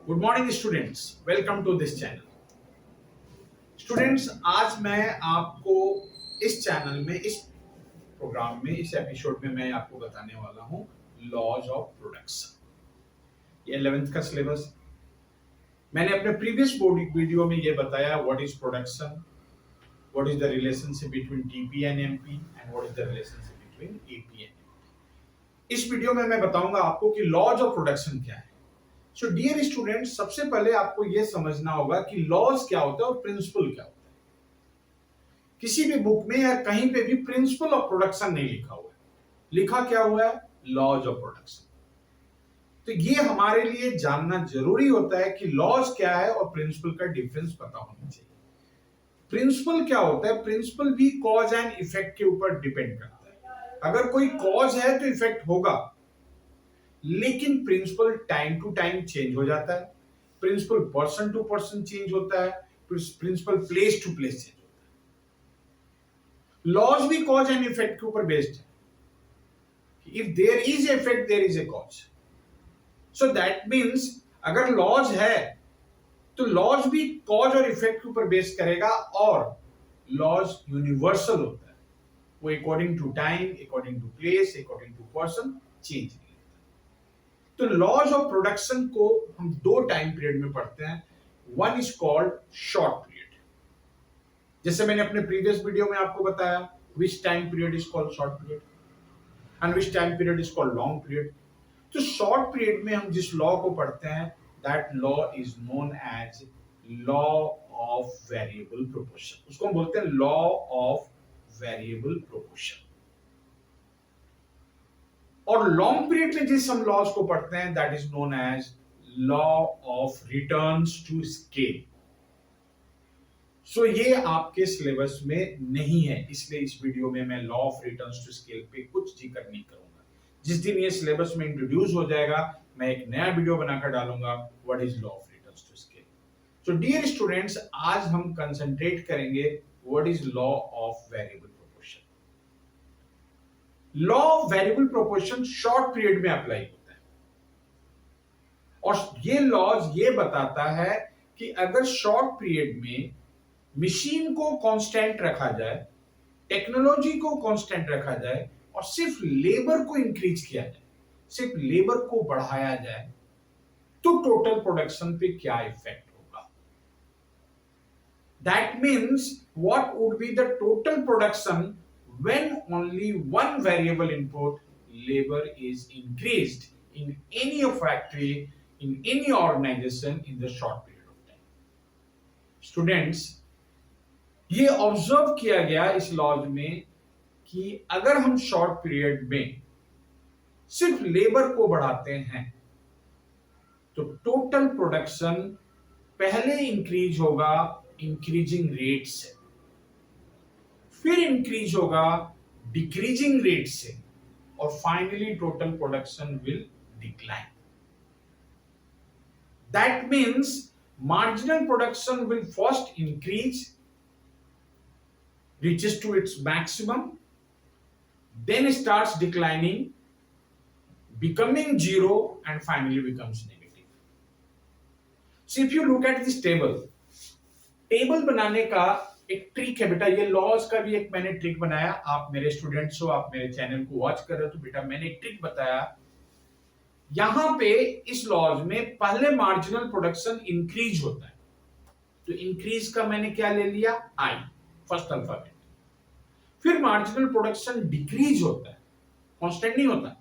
Good morning students, welcome to this channel. Students, आज मैं आपको इस चैनल में, इस प्रोग्राम में, इस एपिसोड में मैं आपको बताने वाला हूं लॉज ऑफ प्रोडक्शन। ये 11th का सिलेबस। मैंने अपने प्रीवियस वीडियो में ये बताया what is production, what is the relationship between TP and MP and what is the relationship between AP and MP. इस वीडियो में मैं बताऊंगा आपको कि लॉज ऑफ प्रोडक्शन क्या है। सो डियर स्टूडेंट्स, सबसे पहले आपको यह समझना होगा कि लॉज क्या होता है और प्रिंसिपल क्या होता है। किसी भी बुक में या कहीं पे भी प्रिंसिपल ऑफ प्रोडक्शन नहीं लिखा हुआ है, लिखा क्या हुआ है? Laws of production. तो ये हमारे लिए जानना जरूरी होता है कि लॉज क्या है और प्रिंसिपल का डिफरेंस पता होना चाहिए। प्रिंसिपल क्या होता है? प्रिंसिपल भी कॉज एंड इफेक्ट के ऊपर डिपेंड करता है। अगर कोई कॉज है तो इफेक्ट होगा, लेकिन principle time to time change हो जाता है, principle person to person change होता है, principle place to place change होता है। लॉज भी कॉज एंड इफेक्ट के ऊपर बेस्ड है। If there is effect there is a cause. So that means अगर लॉज है तो लॉज भी कॉज और इफेक्ट के ऊपर बेस करेगा, और लॉज यूनिवर्सल होता है। वो according to time, according to place, according to person change. तो लॉज ऑफ प्रोडक्शन को हम दो टाइम पीरियड में पढ़ते हैं। One is called short period, जैसे मैंने अपने प्रीवियस वीडियो में आपको बताया which time period is called short period and which time period is called long period. तो शॉर्ट पीरियड में हम जिस लॉ को पढ़ते हैं, that law is known as law of variable proportion. उसको हम बोलते हैं लॉ ऑफ वेरिएबल प्रोपोर्शन। और लॉन्ग पीरियड में जिस हम लॉज को पढ़ते हैं, that is known as law of returns to scale. So ये आपके सिलेबस में नहीं है, इसलिए इस वीडियो में मैं law of returns to scale पे कुछ जिक्र नहीं करूंगा। जिस दिन ये सिलेबस में इंट्रोड्यूस हो जाएगा, मैं एक नया वीडियो बनाकर डालूंगा what is law of returns to scale. So dear students, आज हम कंसंट्रेट करेंगे what is law of variable proportion. Law of variable proportion short period में अप्लाई होता है, और ये लॉज ये बताता है कि अगर शॉर्ट पीरियड में मशीन को कांस्टेंट रखा जाए, टेक्नोलॉजी को कांस्टेंट रखा जाए, और सिर्फ लेबर को इंक्रीज किया जाए, सिर्फ लेबर को बढ़ाया जाए, तो टोटल प्रोडक्शन पे क्या इफेक्ट होगा। That means what would be the total production when only one variable input, labor, is increased in any factory, in any organization in the short period of time. Students, ये observe किया गया इस laws में कि अगर हम short period में सिर्फ लेबर को बढ़ाते हैं तो टोटल प्रोडक्शन पहले इंक्रीज होगा इंक्रीजिंग रेट से, फिर इंक्रीज होगा डिक्रीजिंग रेट से, और finally total production will decline. That means marginal production will first increase, reaches to its maximum, then starts declining, becoming zero, and finally becomes negative. So if you look at this table, table बनाने का एक trick है बेटा। ये laws का भी एक मैंने ट्रिक बनाया। आप मेरे स्टूडेंट्स हो, आप मेरे चैनल को वॉच कर रहे हो, तो बेटा मैंने एक ट्रिक बताया। यहां पे इस लॉज में पहले मार्जिनल प्रोडक्शन इंक्रीज होता है, तो इंक्रीज का मैंने क्या ले लिया? आई, फर्स्ट अल्फाबेट। फिर मार्जिनल प्रोडक्शन डिक्रीज होता है, कांस्टेंट नहीं होता।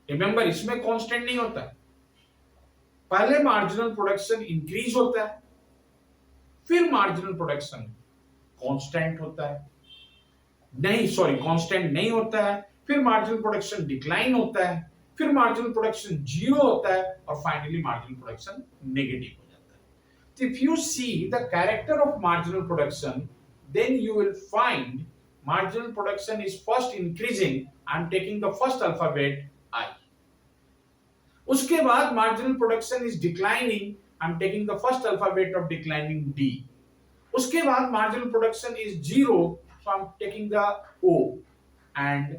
रिमेंबर, इसमें कांस्टेंट नहीं होता है। पहले मार्जिनल प्रोडक्शन इंक्रीज होता है, फिर मार्जिनल प्रोडक्शन कांस्टेंट होता है, नहीं सॉरी कांस्टेंट नहीं होता है, फिर मार्जिनल प्रोडक्शन डिक्लाइन होता है, फिर मार्जिनल प्रोडक्शन जीरो होता है, और फाइनली मार्जिनल प्रोडक्शन नेगेटिव हो जाता है। तो if you see the character of marginal production, then you will find marginal production is first increasing. I am taking the first alphabet I. उसके बाद marginal production is declining. I am taking the first alphabet of declining D. उसके बाद marginal production is zero, so I am taking the O. And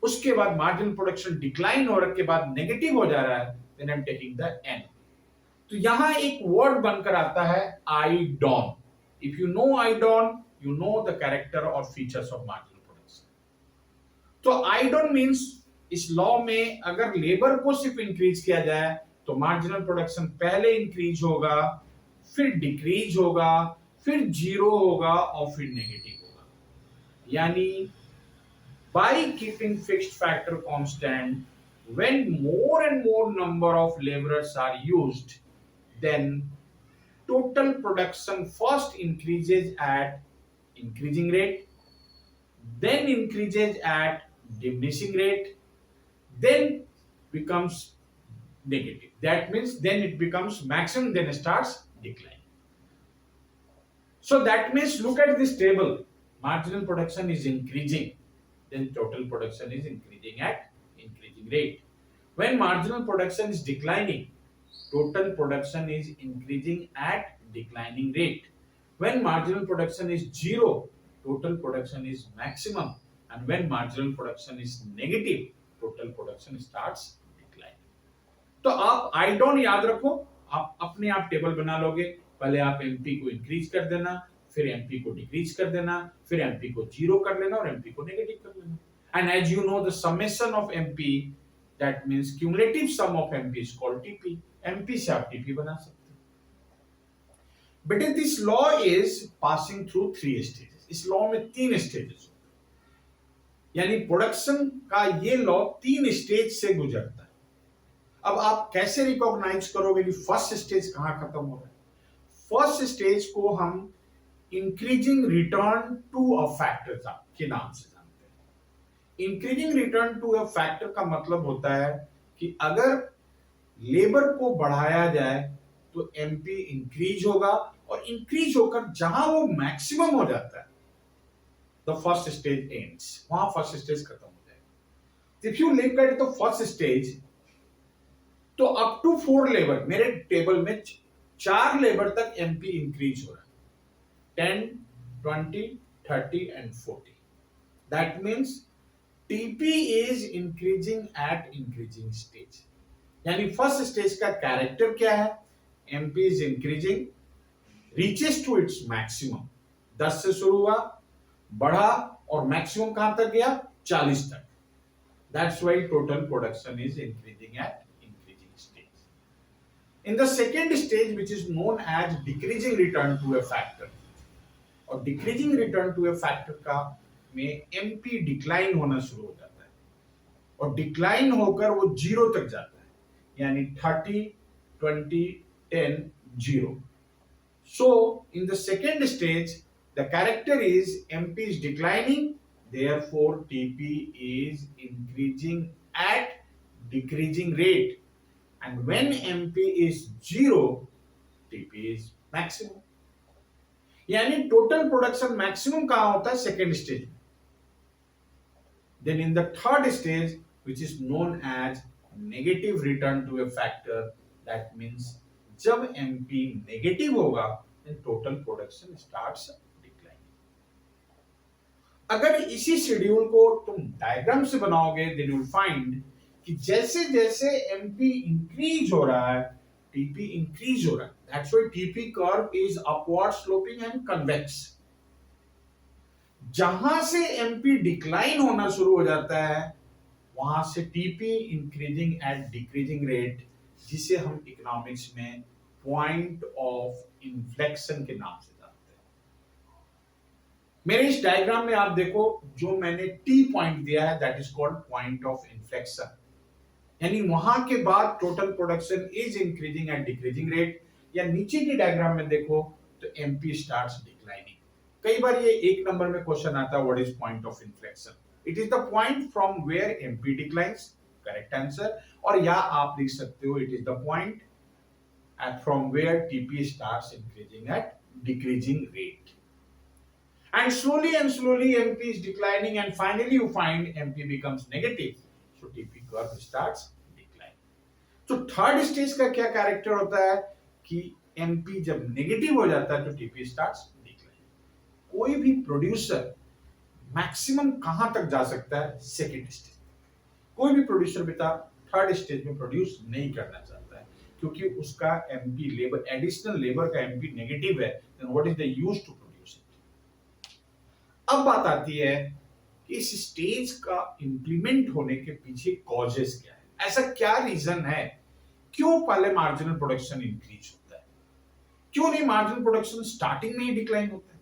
उसके बाद marginal production decline हो रहा के बाद negative हो जा रहा है, then I am taking the N. तो यहां एक वर्ड बनकर आता है आइडॉन। इफ यू नो आइडॉन, यू नो द कैरेक्टर और फीचर्स ऑफ मार्जिनल प्रोडक्शन। तो आइडॉन मींस इस लॉ में अगर लेबर को सिर्फ इंक्रीज किया जाए तो मार्जिनल प्रोडक्शन पहले इंक्रीज होगा, फिर डिक्रीज होगा, फिर जीरो होगा और फिर नेगेटिव होगा। यानी by keeping fixed factor constant, when more and more number of laborers are used, then total production first increases at increasing rate, then increases at diminishing rate, then becomes negative. That means then it becomes maximum, then it starts decline. So that means look at this table. Marginal production is increasing, then total production is increasing at increasing rate. When marginal production is declining, total production is increasing at declining rate. When marginal production is zero, total production is maximum. And when marginal production is negative, total production starts declining. तो आप आइडॉन याद रखो, आप अपने आप table बना लोगे। पहले आप एमपी को इंक्रीज कर देना, फिर एमपी को डिक्रीज कर देना, फिर एमपी को जीरो कर लेना और एमपी को नेगेटिव कर लेना। And as you know the summation of MP, that means cumulative sum of MP is called TP. MP से आप टीपी बना सकते हो। बेटे this law is passing through 3 stages. इस लॉ में 3 स्टेजेस होते हैं, यानी प्रोडक्शन का ये लॉ 3 स्टेज से गुजरता है। अब आप कैसे रिकॉग्नाइज करोगे कि फर्स्ट स्टेज कहां खत्म हो रहा है? फर्स्ट स्टेज को हम increasing return to a factor के नाम से जानते हैं। Increasing return to a factor का मतलब होता है कि अगर लेबर को बढ़ाया जाए तो एमपी इंक्रीज होगा और इंक्रीज होकर जहां वो मैक्सिमम हो जाता है, द फर्स्ट स्टेज एंड्स, वहां फर्स्ट स्टेज खत्म हो जाएगा। If you look at the first stage, तो अप टू 4 लेबर, मेरे टेबल में 4 लेबर तक एमपी इंक्रीज हो रहा है, 10, 20, 30 and 40। That means TP is increasing at increasing stage. यानी फर्स्ट स्टेज का कैरेक्टर क्या है? MP is increasing, reaches to its maximum. 10 से शुरू हुआ, बढ़ा और मैक्सिमम कहां तक गया? 40 तक। That's why total production is increasing eight in the second stage, which is known as decreasing return to a factor, और decreasing return to a factor का में MP डिक्लाइन होना शुरू हो जाता है और डिक्लाइन होकर वो जीरो तक जाता है, यानी 30, 20, 10, 0. So in the second stage, the character is MP is declining, therefore TP is increasing at decreasing rate. And when MP is 0, TP is maximum. यानी टोटल प्रोडक्शन मैक्सिमम कहां होता है? सेकेंड स्टेज में। Then in the third stage, which is known as negative return to a factor, that means जब MP negative होगा, then total production starts declining. अगर इसी schedule को तुम डायग्राम से बनाओगे, then you'll find कि जैसे जैसे एमपी इंक्रीज हो रहा है, टीपी इंक्रीज हो रहा है। That's why TP curve is upward sloping and convex. जहां से एमपी डिक्लाइन होना शुरू हो जाता है, वहां से TP increasing at decreasing rate, जिसे हम इकोनॉमिक्स में पॉइंट ऑफ इन्फ्लेक्शन के नाम से जानते हैं। मेरे इस डायग्राम में आप देखो, जो मैंने टी पॉइंट दिया है, that is called point of inflection. यानी वहां के बाद total production is increasing at decreasing rate. या नीचे की डायग्राम में देखो तो एमपी स्टार्ट्स डिक्लाइनिंग। कई बार ये 1 नंबर में क्वेश्चन आता है, what is point of inflection? It is the point from where MP declines, correct answer. और या आप लिख सकते हो, it is the point from where TP starts increasing at decreasing rate. And slowly MP is declining, and finally you find MP becomes negative. So TP curve starts declining. तो third stage का क्या character होता है कि MP जब negative हो जाता है तो TP starts declining. कोई भी प्रोड्यूसर मैक्सिमम कहां तक जा सकता है? Second stage. कोई भी प्रोड्यूसर बेटा थर्ड स्टेज में प्रोड्यूस नहीं करना चाहता है, क्योंकि उसका एमपी लेबर, एडिशनल लेबर का एमपी नेगेटिव है, then what is the use to produce it. अब बात आती है कि इस स्टेज का इंप्लीमेंट होने के पीछे कॉजेस क्या है, ऐसा क्या रीजन है क्यों पहले मार्जिनल प्रोडक्शन इंक्रीज होता है, क्यों नहीं मार्जिनल प्रोडक्शन स्टार्टिंग में ही डिक्लाइन होता है,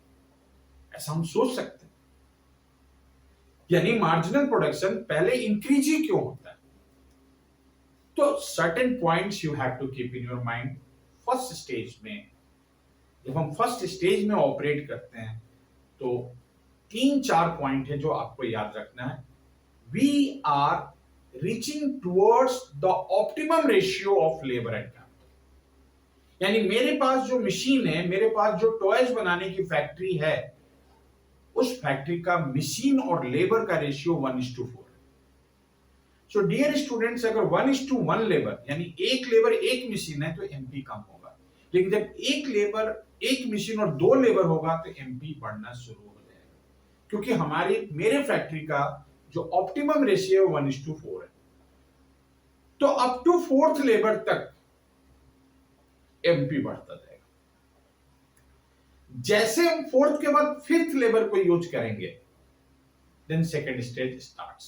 ऐसा हम सोच सकते हैं। यानी मार्जिनल प्रोडक्शन पहले इंक्रीज ही क्यों होता है। तो certain points you have to keep in your mind. First stage में, जब हम फर्स्ट स्टेज में ऑपरेट करते हैं तो 3-4 पॉइंट है जो आपको याद रखना है। We are reaching towards the optimum ratio of labour and capital. यानी मेरे पास जो मशीन है, मेरे पास जो टॉयज बनाने की फैक्ट्री है, उस फैक्ट्री का मशीन और लेबर का रेशियो 1:4 है। सो डियर स्टूडेंट्स, अगर 1:1 लेबर, यानी एक लेबर एक मशीन है, तो एमपी कम होगा। लेकिन जब एक लेबर एक मशीन और 2 लेबर होगा तो एमपी बढ़ना शुरू हो जाएगा, क्योंकि मेरे फैक्ट्री का जो ऑप्टिमम रेशियो 1:4 है। तो अप टू 4th लेबर तक एमपी बढ़ता जाएगा। जैसे हम 4th के बाद 5th लेबर को यूज करेंगे, then second stage starts.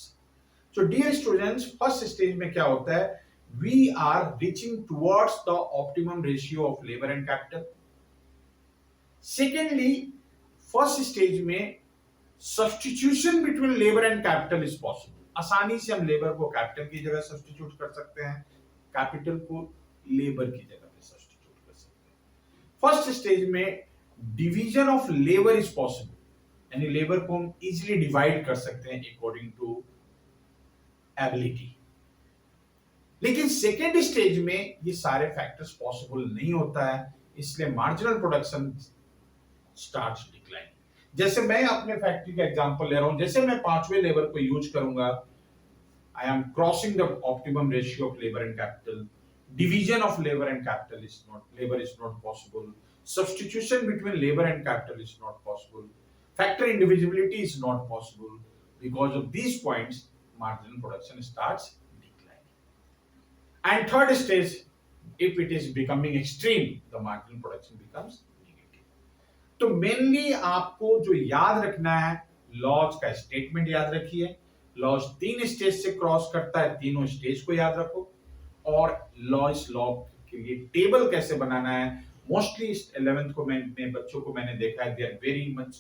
So dear students, first stage में क्या होता है, we are reaching towards the optimum ratio of labour and capital. Secondly, first stage में substitution between labour and capital is possible. आसानी से हम labour को capital की जगह सब्स्टिट्यूट कर सकते हैं, कैपिटल को लेबर की जगह पे सब्स्टिट्यूट कर सकते हैं। फर्स्ट स्टेज में division of labour is possible, यानी लेबर को हम इजीली डिवाइड कर सकते हैं अकॉर्डिंग टू एबिलिटी। लेकिन सेकेंड स्टेज में ये सारे फैक्टर्स पॉसिबल नहीं होता है, इसलिए मार्जिनल प्रोडक्शन स्टार्ट्स डिक्लाइन। जैसे मैं अपने फैक्ट्री का एग्जांपल ले रहा हूं, जैसे मैं 5वें लेबर को यूज करूंगा, I am crossing the optimum ratio of labour and capital, division of labour and capital is not possible, substitution between labor and capital is not possible, factor indivisibility is not possible. Because of these points, marginal production starts declining. And third stage, if it is becoming extreme, the marginal production becomes negative. तो mainly आपको जो याद रखना है, laws का statement याद रखिए। Laws 3 stage से क्रॉस करता है, तीनों स्टेज को याद रखो। और लॉज लॉ के लिए टेबल कैसे बनाना है, मोस्टली 11th को मैं बच्चों को मैंने देखा है, they are very much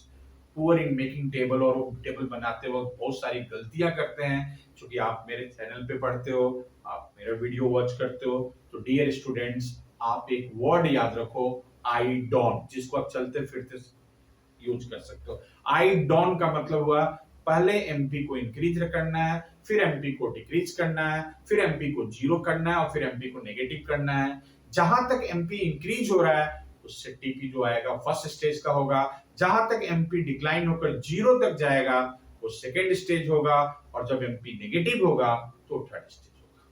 poor in making table, और वो टेबल बनाते वक्त बहुत सारी गलतियां करते हैं। क्योंकि आप मेरे चैनल पे पढ़ते हो, आप मेरा वीडियो वॉच करते हो, तो डियर स्टूडेंट्स, आप एक वर्ड याद रखो, आई डोंट, जिसको आप चलते फिरते यूज कर सकते हो। आई डोंट का मतलब हुआ पहले एमपी को इंक्रीज करना है, फिर एमपी को डिक्रीज करना है, फिर एमपी को 0 करना है, और फिर एमपी को नेगेटिव करना है। जहां तक एमपी इंक्रीज हो रहा है उससे टीपी जो आएगा फर्स्ट स्टेज का होगा, जहां तक एमपी डिक्लाइन होकर 0 तक जाएगा वो सेकेंड स्टेज होगा, और जब एमपी नेगेटिव होगा तो थर्ड स्टेज होगा।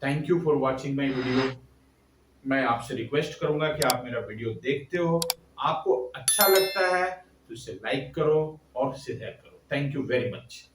Thank you for watching my video. मैं आपसे रिक्वेस्ट करूंगा कि आप मेरा वीडियो देखते हो, आपको अच्छा लगता है तो इसे लाइक करो और शेयर करो। Thank you very much.